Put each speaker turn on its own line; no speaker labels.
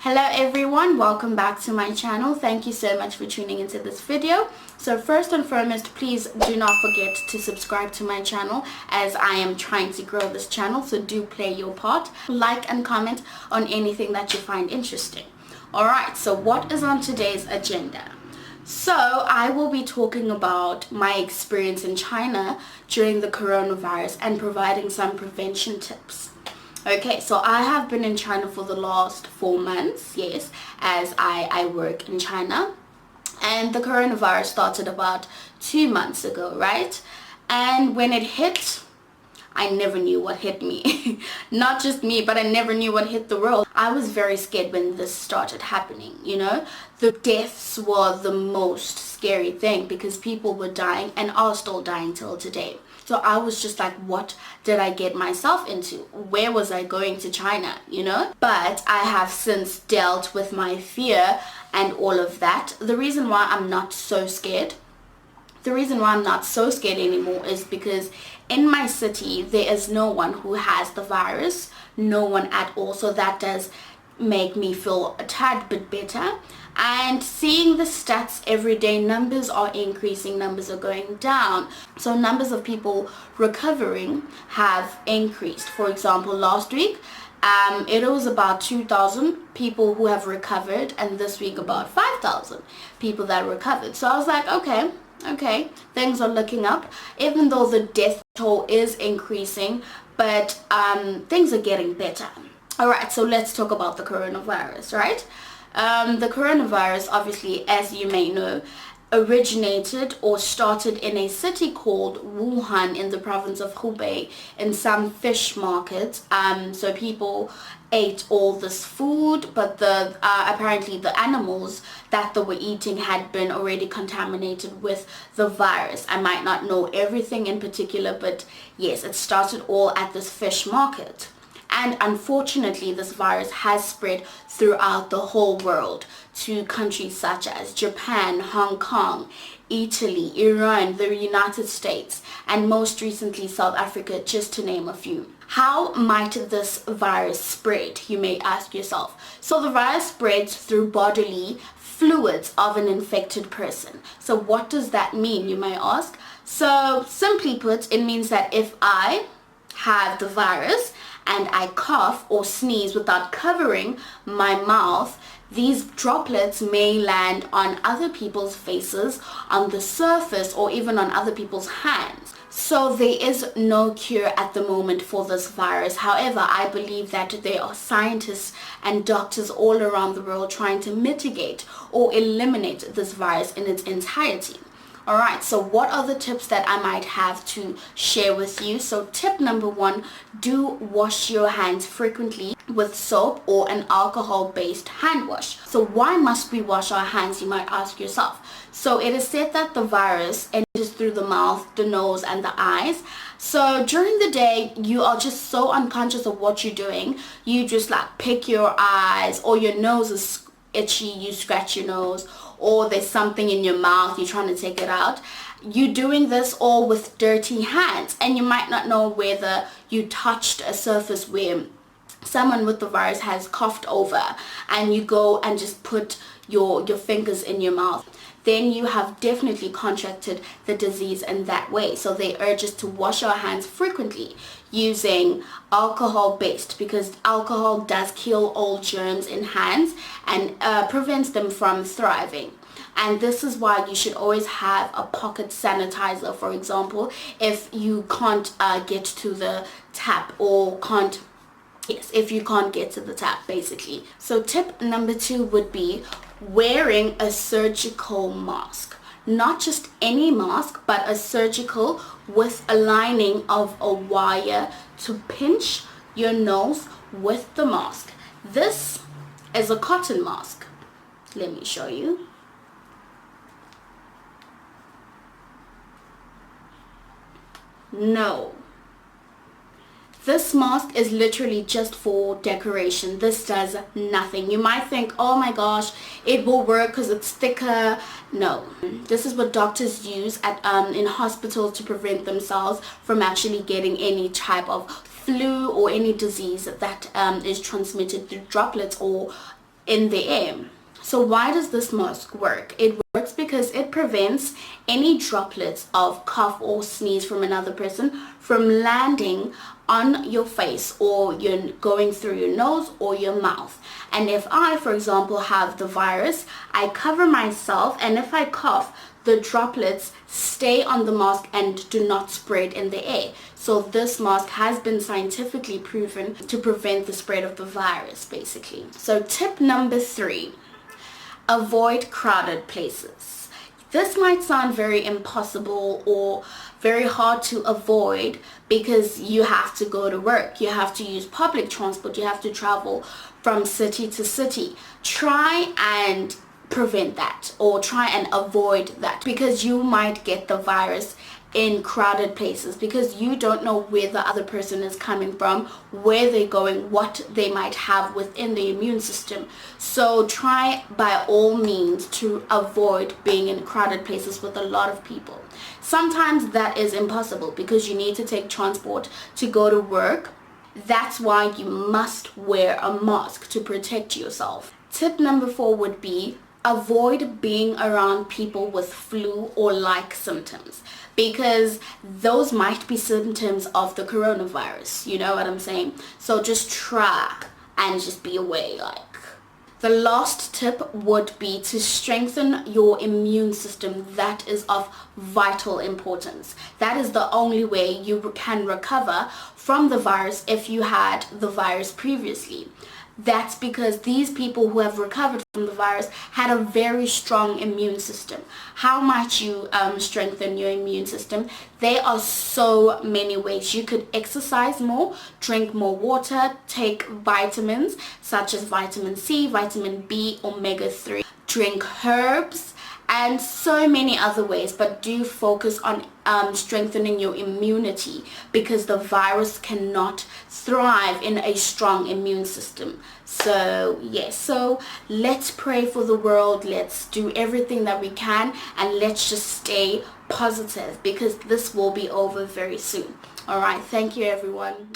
Hello everyone, welcome back to my channel. Thank you so much for tuning into this video. So first and foremost, please do not forget to subscribe to my channel as I am trying to grow this channel, so do play your part. Like and comment on anything that you find interesting. Alright, so what is on today's agenda? So I will be talking about my experience in China during the coronavirus and providing some prevention tips. Okay, so I have been in China for the last 4 months, yes, as I work in China. And the coronavirus started about 2 months ago, right? And when it hit, I never knew what hit me. Not just me, but I never knew what hit the world. I was very scared when this started happening, you know? The deaths were the most scary thing because people were dying and are still dying till today. So I was just like, what did I get myself into? Where was I going to China, you know? But I have since dealt with my fear and all of that. The reason why I'm not so scared anymore is because in my city there is no one who has the virus, no one at all. So that does make me feel a tad bit better. And seeing the stats every day, numbers are increasing, numbers are going down. So numbers of people recovering have increased. For example, last week it was about 2,000 people who have recovered, and this week about 5,000 people that recovered. So I was like, okay, things are looking up, even though the death toll is increasing, but things are getting better. Alright, so let's talk about the coronavirus, right? The coronavirus, obviously, as you may know, originated or started in a city called Wuhan in the province of Hubei in some fish markets. So people ate all this food, but apparently the animals that they were eating had been already contaminated with the virus. I might not know everything in particular, but yes, it started all at this fish market. And unfortunately, this virus has spread throughout the whole world to countries such as Japan, Hong Kong, Italy, Iran, the United States, and most recently South Africa, just to name a few. How might this virus spread, you may ask yourself? So the virus spreads through bodily fluids of an infected person. So what does that mean, you may ask? So simply put, it means that if I have the virus and I cough or sneeze without covering my mouth, these droplets may land on other people's faces, on the surface, or even on other people's hands. So there is no cure at the moment for this virus. However, I believe that there are scientists and doctors all around the world trying to mitigate or eliminate this virus in its entirety. Alright, so what are the tips that I might have to share with you? So tip number 1, do wash your hands frequently with soap or an alcohol-based hand wash. So why must we wash our hands, you might ask yourself? So it is said that the virus enters through the mouth, the nose, and the eyes. So during the day, you are just so unconscious of what you're doing. You just like pick your eyes, or your nose is itchy, you scratch your nose, or there's something in your mouth, you're trying to take it out. You're doing this all with dirty hands, and you might not know whether you touched a surface where someone with the virus has coughed over, and you go and just put your fingers in your mouth. Then you have definitely contracted the disease in that way. So they urge us to wash our hands frequently using alcohol-based, because alcohol does kill all germs in hands and prevents them from thriving. And this is why you should always have a pocket sanitizer, for example, if you can't get to the tap, or if you can't get to the tap, basically. So tip number 2 would be wearing a surgical mask. Not just any mask, but a surgical with a lining of a wire to pinch your nose with the mask. This is a cotton mask. Let me show you. No. This mask is literally just for decoration. This does nothing. You might think, oh my gosh, it will work because it's thicker. No. This is what doctors use in hospitals to prevent themselves from actually getting any type of flu or any disease that is transmitted through droplets or in the air. So why does this mask work? It works because it prevents any droplets of cough or sneeze from another person from landing on your face, or you're going through your nose or your mouth. And if I, for example, have the virus, I cover myself, and if I cough, the droplets stay on the mask and do not spread in the air. So this mask has been scientifically proven to prevent the spread of the virus, basically. So tip number 3, avoid crowded places. This might sound very impossible or very hard to avoid because you have to go to work, you have to use public transport, you have to travel from city to city. Try and prevent that, or try and avoid that, because you might get the virus in crowded places because you don't know where the other person is coming from, where they're going, what they might have within the immune system. So try by all means to avoid being in crowded places with a lot of people. Sometimes that is impossible because you need to take transport to go to work. That's why you must wear a mask to protect yourself. Tip number 4 would be avoid being around people with flu or like symptoms, because those might be symptoms of the coronavirus. You know what I'm saying? So just try and just be away. The last tip would be to strengthen your immune system. That is of vital importance. That is the only way you can recover from the virus if you had the virus previously. That's because these people who have recovered from the virus had a very strong immune system. How might you strengthen your immune system? There are so many ways. You could exercise more, drink more water, take vitamins such as vitamin C, vitamin B, omega-3, drink herbs, and so many other ways. But do focus on strengthening your immunity, because the virus cannot thrive in a strong immune system. So yes, so let's pray for the world, let's do everything that we can, and let's just stay positive because this will be over very soon. All right, thank you everyone.